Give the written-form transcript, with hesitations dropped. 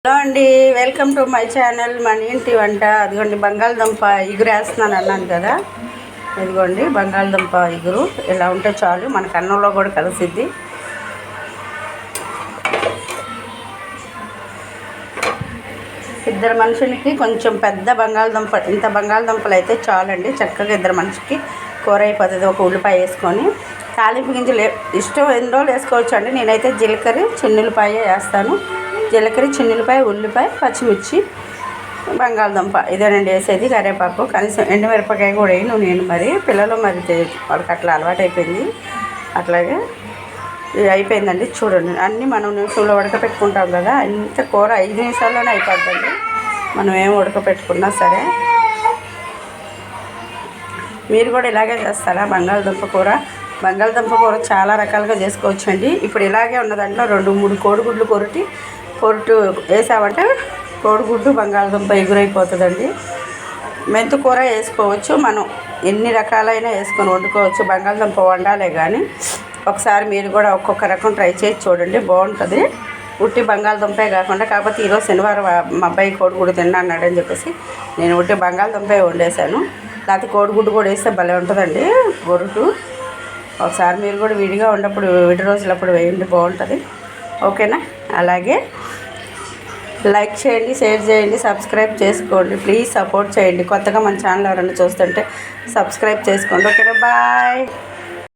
Hello అండి, welcome to my channel మన ఇంటి వంట. అదిగోండి బంగాళదుంప ఇగురు వేస్తున్నాను అన్నాను కదా. ఇదిగోండి బంగాళదుంప ఇగురు ఇలా ఉంటే చాలు, మనకు అన్నంలో కూడా కలిసిద్ది. ఇద్దరు మనుషులకి కొంచెం పెద్ద బంగాళదుంప, ఇంత బంగాళదుంపలు అయితే చాలండి. చక్కగా ఇద్దరు మనిషికి కూర అయిపోతుంది. ఒక ఉల్లిపాయ వేసుకొని తాలింపు గింజలు ఇష్టం ఎన్ని రోజులు వేసుకోవచ్చు అండి. నేనైతే జీలకర్ర చిన్నులపాయ వేస్తాను. జీలకర్ర చిన్నులపాయ, ఉల్లిపాయ, పచ్చిమిర్చి, బంగాళదుంప ఇదేనండి వేసేది. కరివేపాకు, కనీసం ఎండుమిరపకాయ కూడా వేయను నేను. మరి పిల్లలు మరి వాళ్ళకి అట్లా అలవాటు అయిపోయింది. అట్లాగే ఇది అయిపోయిందండి. చూడండి, అన్నీ మనం నిమిషంలో ఉడకపెట్టుకుంటాం కదా. ఇంత కూర 5 నిమిషాల్లోనే అయిపోద్దండి, మనం ఏం ఉడకపెట్టుకున్నా సరే. మీరు కూడా ఇలాగే చేస్తారా బంగాళదుంప కూర? బంగాళదుంప కూర చాలా రకాలుగా చేసుకోవచ్చండి. ఇప్పుడు ఇలాగే ఉన్న దాంట్లో 2-3 కోడిగుడ్లు పొరుటు వేసామంటే కోడిగుడ్డు బంగాళదుంప ఎగురైపోతుందండి. మెంతు కూర వేసుకోవచ్చు, మనం ఎన్ని రకాలైనా వేసుకొని వండుకోవచ్చు. బంగాళదుంప వండాలే కానీ ఒకసారి మీరు కూడా ఒక్కొక్క రకం ట్రై చేసి చూడండి, బాగుంటుంది. ఉట్టి బంగాళదుంపే కాకుండా, కాకపోతే ఈరోజు శనివారం మా అబ్బాయి కోడిగుడ్డు తిన్నా అన్నాడని చెప్పేసి నేను ఉట్టి బంగాళదుంపే వండేసాను. లేకపోతే కోడిగుడ్డు కూడా వేస్తే భలే ఉంటుందండి పొరుటు. ఒకసారి మీరు కూడా విడిగా ఉన్నప్పుడు విడి రోజులప్పుడు వేయండి, బాగుంటుంది. ఓకేనా? అలాగే లైక్ చేయండి, షేర్ చేయండి, సబ్స్క్రైబ్ చేసుకోండి. ప్లీజ్ సపోర్ట్ చేయండి. కొత్తగా మన ఛానల్ ఎవరైనా చూస్తుంటే సబ్స్క్రైబ్ చేసుకోండి. ఓకేనా? బాయ్.